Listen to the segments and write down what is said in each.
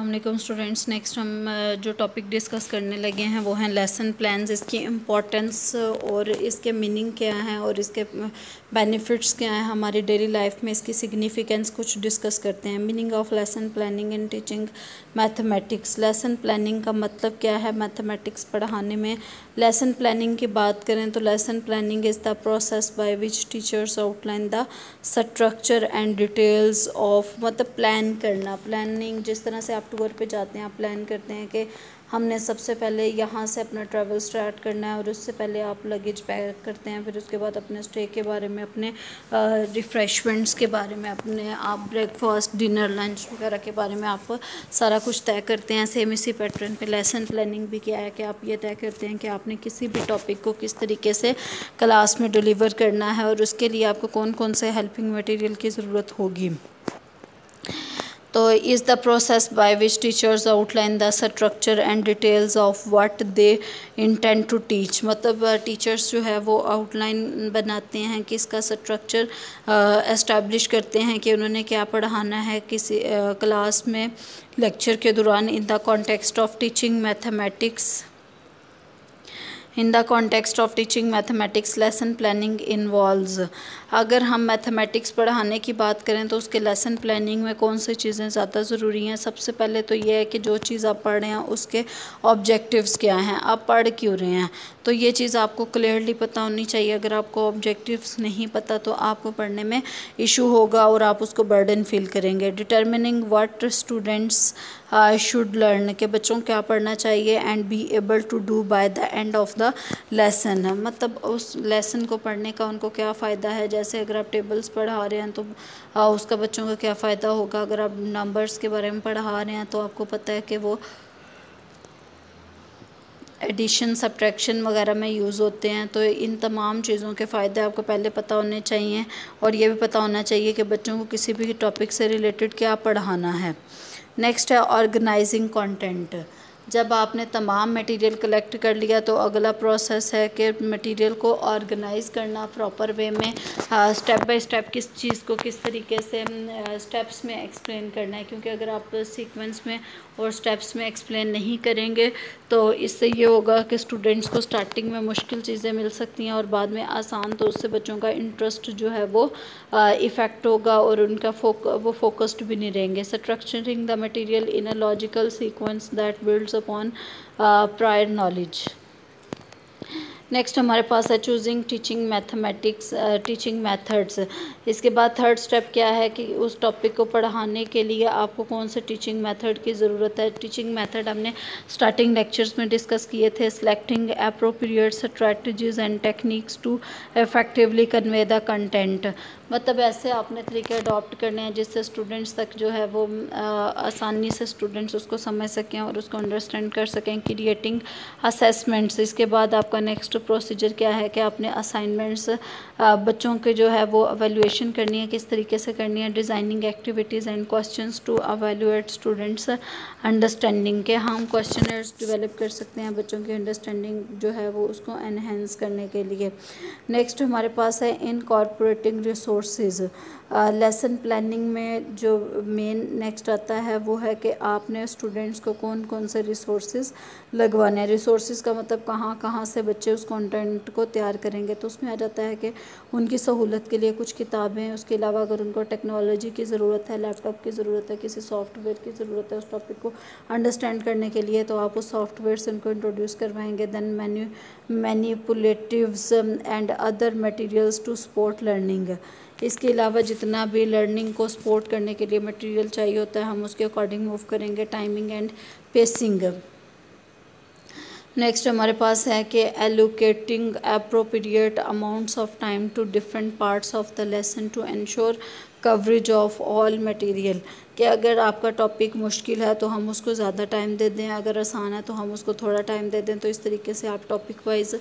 वालेकुम students. Next हम जो टॉपिक डिस्कस करने लगे हैं वो हैं लेसन प्लान्स, इसकी इम्पोर्टेंस और इसके मीनिंग क्या है और इसके बेनिफिट्स क्या हैं हमारी डेली लाइफ में, इसकी सिग्निफिकेंस कुछ डिस्कस करते हैं। Meaning of lesson planning in teaching mathematics. Lesson planning का मतलब क्या है मैथमेटिक्स पढ़ाने में। लेसन प्लानिंग की बात करें तो lesson planning is the process by which teachers outline the structure and details of, मतलब प्लान करना। प्लानिंग जिस तरह से आप टूर पे जाते हैं, आप प्लान करते हैं कि हमने सबसे पहले यहाँ से अपना ट्रैवल स्टार्ट करना है और उससे पहले आप लगेज पैक करते हैं, फिर उसके बाद अपने स्टे के बारे में, अपने रिफ़्रेशमेंट्स के बारे में, अपने आप ब्रेकफास्ट डिनर लंच वगैरह के बारे में आप सारा कुछ तय करते हैं। सेम इसी पैटर्न पे लेसन प्लानिंग भी क्या है कि आप ये तय करते हैं कि आपने किसी भी टॉपिक को किस तरीके से क्लास में डिलीवर करना है और उसके लिए आपको कौन कौन से हेल्पिंग मटेरियल की ज़रूरत होगी। तो is the process by which teachers outline the structure and details of what they intend to teach. मतलब टीचर्स जो है वो आउटलाइन बनाते हैं कि इसका स्ट्रक्चर एस्टैब्लिश करते हैं कि उन्होंने क्या पढ़ाना है किसी क्लास में लेक्चर के दौरान। In the context of teaching mathematics, in the context of teaching mathematics lesson planning involves. अगर हम मैथमेटिक्स पढ़ाने की बात करें तो उसके लेसन प्लानिंग में कौन सी चीज़ें ज़्यादा ज़रूरी हैं। सबसे पहले तो ये है कि जो चीज़ आप पढ़ रहे हैं उसके ऑब्जेक्टिव्स क्या हैं, आप पढ़ क्यों रहे हैं, तो ये चीज़ आपको क्लियरली पता होनी चाहिए। अगर आपको ऑब्जेक्टिव्स नहीं पता तो आपको पढ़ने में इशू होगा और आप उसको बर्डन फील करेंगे। Determining what students should learn, के बच्चों क्या पढ़ना चाहिए, and be able to do by the end of the lesson, मतलब उस लेसन को पढ़ने का उनको क्या फ़ायदा है। जैसे अगर आप टेबल्स पढ़ा रहे हैं तो उसका बच्चों का क्या फ़ायदा होगा। अगर आप नंबर्स के बारे में पढ़ा रहे हैं तो आपको पता है कि वो एडिशन सब्ट्रैक्शन वगैरह में यूज़ होते हैं। तो इन तमाम चीज़ों के फ़ायदे आपको पहले पता होने चाहिए और ये भी पता होना चाहिए कि बच्चों को किसी भी टॉपिक से रिलेटेड क्या पढ़ाना है। नेक्स्ट है ऑर्गेनाइजिंग कंटेंट। जब आपने तमाम मटेरियल कलेक्ट कर लिया तो अगला प्रोसेस है कि मटेरियल को ऑर्गेनाइज़ करना प्रॉपर वे में, स्टेप बाय स्टेप किस चीज़ को किस तरीके से स्टेप्स में एक्सप्लेन करना है। क्योंकि अगर आप सीक्वेंस में और स्टेप्स में एक्सप्लेन नहीं करेंगे तो इससे ये होगा कि स्टूडेंट्स को स्टार्टिंग में मुश्किल चीज़ें मिल सकती हैं और बाद में आसान, तो उससे बच्चों का इंटरेस्ट जो है वो इफ़ेक्ट होगा और उनका वो फोकस्ड भी नहीं रहेंगे। Structuring the material in a logical sequence that builds upon prior knowledge. Next हमारे पास है choosing teaching mathematics teaching methods. इसके बाद थर्ड स्टेप क्या है कि उस टॉपिक को पढ़ाने के लिए आपको कौन से टीचिंग मेथड की ज़रूरत है। टीचिंग मेथड हमने स्टार्टिंग लेक्चर्स में डिस्कस किए थे। Selecting appropriate strategies and techniques to effectively convey the content, मतलब ऐसे आपने तरीके अडॉप्ट करने हैं जिससे स्टूडेंट्स तक जो है वो आसानी से स्टूडेंट्स उसको समझ सकें और उसको अंडरस्टैंड कर सकें। क्रिएटिंग असेसमेंट्स, इसके बाद आपका नेक्स्ट प्रोसीजर क्या है कि आपने असाइनमेंट्स बच्चों के जो है वो एवेल्यूएशन करनी है, किस तरीके से करनी है। Designing activities and questions to evaluate students understanding, के हम क्वेश्चनर्स डेवलप कर सकते हैं बच्चों की अंडरस्टैंडिंग जो है वो उसको एनहेंस करने के लिए। नेक्स्ट हमारे पास है इनकॉर्पोरेटिंग रिसोर्सेज। लेसन प्लानिंग में जो मेन नेक्स्ट आता है वो है कि आपने स्टूडेंट्स को कौन कौन से रिसोर्सेज लगवाने हैं। रिसोर्सेज का मतलब कहाँ कहाँ से बच्चे उस कंटेंट को तैयार करेंगे, तो उसमें आ जाता है कि उनकी सहूलत के लिए कुछ किताबें, उसके अलावा अगर उनको टेक्नोलॉजी की ज़रूरत है, लैपटॉप की ज़रूरत है, किसी सॉफ्टवेयर की ज़रूरत है उस टॉपिक को अंडरस्टैंड करने के लिए, तो आप उस सॉफ्टवेयर से उनको इंट्रोड्यूस करवाएंगे। Then manipulatives and other materials to support learning. इसके अलावा जितना भी लर्निंग को सपोर्ट करने के लिए मटेरियल चाहिए होता है हम उसके अकॉर्डिंग मूव करेंगे। Timing and pacing. नेक्स्ट हमारे पास है कि allocating appropriate amounts of time to different parts of the lesson to ensure coverage of all material, कि अगर आपका टॉपिक मुश्किल है तो हम उसको ज़्यादा टाइम दे दें, अगर आसान है तो हम उसको थोड़ा टाइम दे दें। तो इस तरीके से आप टॉपिक वाइज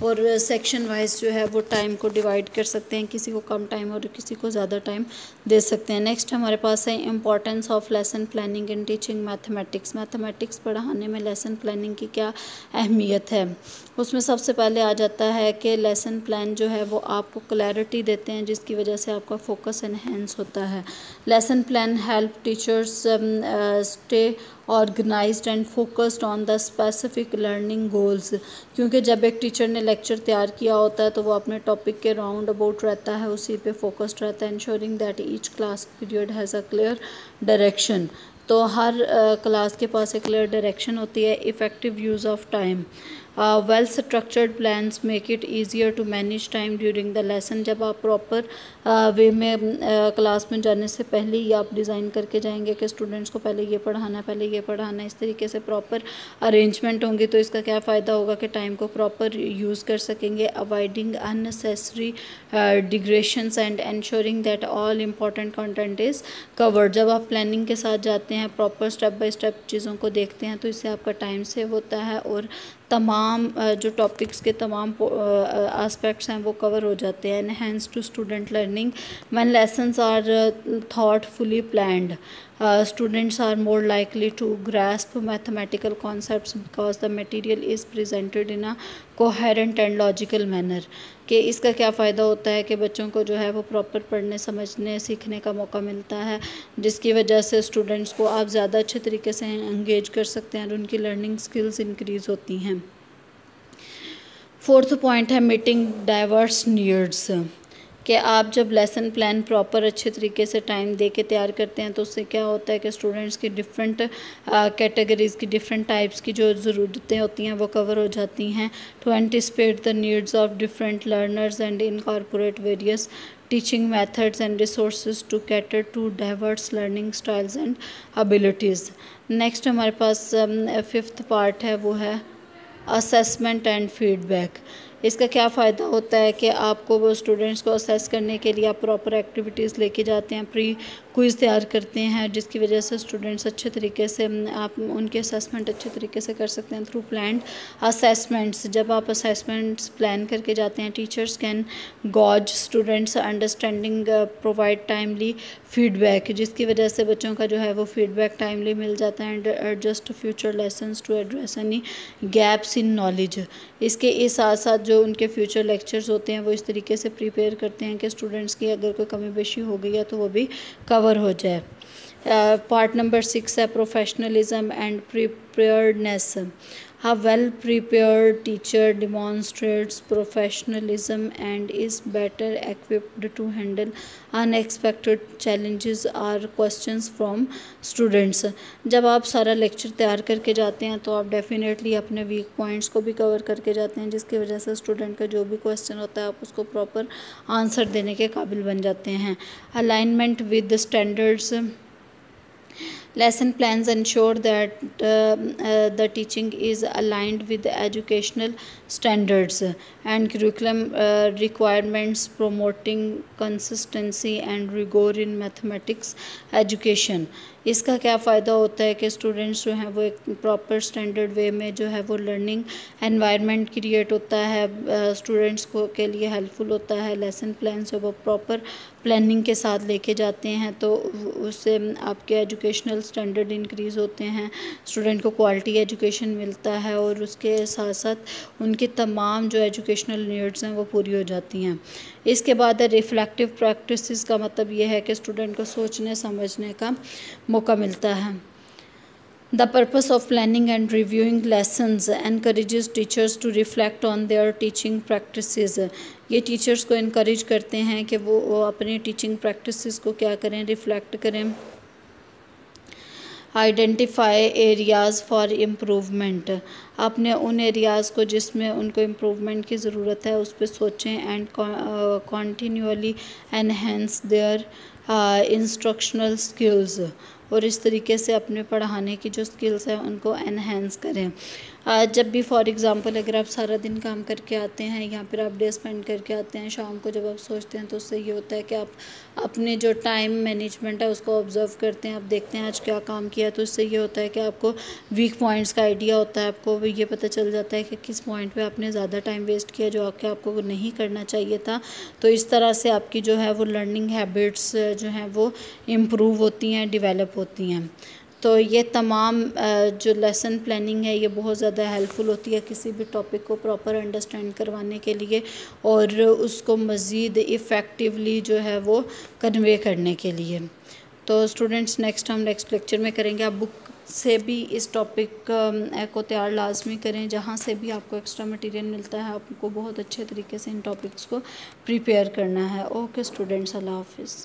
और सेक्शन वाइज जो है वो टाइम को डिवाइड कर सकते हैं, किसी को कम टाइम और किसी को ज़्यादा टाइम दे सकते हैं। नेक्स्ट हमारे पास है importance of lesson planning in teaching mathematics. Mathematics पढ़ाने में लेसन प्लानिंग की क्या अहमियत है। उसमें सबसे पहले आ जाता है कि लेसन प्लान जो है वो आपको क्लैरिटी देते हैं जिसकी वजह से आपका फोकस एनहेंस होता है। Lesson plan help teachers stay organized and focused on the specific learning goals। क्योंकि जब एक टीचर ने लेक्चर तैयार किया होता है तो वो अपने टॉपिक के राउंड अबाउट रहता है, उसी पे फोकस्ड रहता है। ensuring that each class period has a clear direction। तो हर क्लास के पास एक क्लियर डायरेक्शन होती है। Effective use of time, well structured plans make it easier to manage time during the lesson. जब आप प्रॉपर वे में क्लास में जाने से पहले ही आप डिज़ाइन करके जाएंगे कि स्टूडेंट्स को पहले ये पढ़ाना है, पहले ये पढ़ाना है, इस तरीके से प्रॉपर अरेंजमेंट होंगी तो इसका क्या फ़ायदा होगा कि टाइम को प्रॉपर यूज़ कर सकेंगे। Avoiding unnecessary digressions and ensuring that all important content is covered. जब आप प्लानिंग के साथ जाते हैं, प्रॉपर स्टेप बाय स्टेप चीज़ों को देखते हैं तो इससे आपका टाइम सेव होता है और तमाम जो टॉपिक्स के तमाम एस्पेक्ट्स हैं वो कवर हो जाते हैं। Enhance to student learning, when lessons are thoughtfully planned, students are more likely to grasp mathematical concepts because the material is presented in a coherent and logical manner। कि इसका क्या फ़ायदा होता है कि बच्चों को जो है वो प्रॉपर पढ़ने, समझने, सीखने का मौका मिलता है, जिसकी वजह से स्टूडेंट्स को आप ज़्यादा अच्छे तरीके से एंगेज कर सकते हैं और उनकी लर्निंग स्किल्स इंक्रीज़ होती हैं। फोर्थ पॉइंट है मीटिंग डाइवर्स नीड्स। कि आप जब लेसन प्लान प्रॉपर अच्छे तरीके से टाइम दे के तैयार करते हैं तो उससे क्या होता है कि स्टूडेंट्स की डिफरेंट कैटेगरीज़ की, डिफरेंट टाइप्स की जो ज़रूरतें होती हैं वो कवर हो जाती हैं। To anticipate the needs of different learners and incorporate various teaching methods and resources to cater to diverse learning styles and abilities. Next हमारे पास फिफ्थ पार्ट है, वो है असेसमेंट एंड फीडबैक। इसका क्या फ़ायदा होता है कि आपको वो स्टूडेंट्स को असेस करने के लिए आप प्रॉपर एक्टिविटीज़ लेके जाते हैं, प्री क्विज़ तैयार करते हैं, जिसकी वजह से स्टूडेंट्स अच्छे तरीके से आप उनके असेसमेंट अच्छे तरीके से कर सकते हैं थ्रू प्लान्ड असेसमेंट्स। जब आप असेसमेंट्स प्लान करके जाते हैं, teachers can gauge students understanding, provide timely feedback, जिसकी वजह से बच्चों का जो है वो फीडबैक टाइमली मिल जाता है। And adjust future lessons to address any gaps in knowledge. इसके इस साथ साथ जो उनके फ्यूचर लेक्चर्स होते हैं वो इस तरीके से प्रिपेयर करते हैं कि स्टूडेंट्स की अगर कोई कमी बेशी हो गई है तो वो भी कवर हो जाए। पार्ट नंबर 6 है professionalism and preparedness. A well-prepared teacher demonstrates professionalism and is better equipped to handle unexpected challenges or questions from students। जब आप सारा लेक्चर तैयार करके जाते हैं तो आप डेफिनेटली अपने वीक पॉइंट्स को भी कवर करके जाते हैं, जिसकी वजह से स्टूडेंट का जो भी क्वेश्चन होता है आप उसको प्रॉपर आंसर देने के काबिल बन जाते हैं। Alignment with standards, lesson plans ensure that the teaching is aligned with the educational standards and curriculum requirements, promoting consistency and rigor in mathematics education। इसका क्या फ़ायदा होता है कि स्टूडेंट्स जो हैं वो एक प्रॉपर स्टैंडर्ड वे में जो है वो लर्निंग एनवायरनमेंट क्रिएट होता है, स्टूडेंट्स को के लिए हेल्पफुल होता है। लेसन प्लान से वो प्रॉपर प्लानिंग के साथ लेके जाते हैं तो उससे आपके एजुकेशनल स्टैंडर्ड इंक्रीज़ होते हैं, स्टूडेंट को क्वालिटी एजुकेशन मिलता है और उसके साथ साथ उनकी तमाम जो एजुकेशनल नीड्स हैं वो पूरी हो जाती हैं। इसके बाद रिफ्लेक्टिव प्रैक्टिसेस का मतलब ये है कि स्टूडेंट को सोचने समझने का मौका मिलता है। The purpose of planning and reviewing lessons encourages teachers to reflect on their teaching practices। ये टीचर्स को इनकरेज करते हैं कि वो अपनी टीचिंग प्रैक्टिसेस को क्या करें, रिफ्लेक्ट करें। आइडेंटिफाई एरियाज़ फॉर इम्प्रूवमेंट, अपने उन एरियाज़ को जिसमें उनको इम्प्रूवमेंट की ज़रूरत है उस पर सोचें। And continuously enhance their instructional skills, और इस तरीके से अपने पढ़ाने की जो स्किल्स हैं उनको एनहेंस करें। जब भी फॉर एग्ज़ाम्पल अगर आप सारा दिन काम करके आते हैं या फिर आप डे स्पेंड करके आते हैं, शाम को जब आप सोचते हैं तो उससे ये होता है कि आप अपने जो टाइम मैनेजमेंट है उसको ऑब्ज़र्व करते हैं, आप देखते हैं आज क्या काम किया, तो इससे ये होता है कि आपको वीक पॉइंट्स का आइडिया होता है, आपको ये पता चल जाता है कि किस पॉइंट पे आपने ज़्यादा टाइम वेस्ट किया जो आपको नहीं करना चाहिए था। तो इस तरह से आपकी जो है वो लर्निंग हैबिट्स जो हैं वो इम्प्रूव होती हैं, डिवेलप होती हैं। तो ये तमाम जो लेसन प्लानिंग है ये बहुत ज़्यादा हेल्पफुल होती है किसी भी टॉपिक को प्रॉपर अंडरस्टैंड करवाने के लिए और उसको मज़ीद इफ़ेक्टिवली जो है वो कन्वे करने के लिए। तो स्टूडेंट्स नेक्स्ट हम नेक्स्ट लेक्चर में करेंगे। आप बुक से भी इस टॉपिक को तैयार लाजमी करें, जहाँ से भी आपको एक्स्ट्रा मटेरियल मिलता है आपको बहुत अच्छे तरीके से इन टॉपिक्स को प्रिपेयर करना है। ओके स्टूडेंट्स, अल्लाह हाफिज़।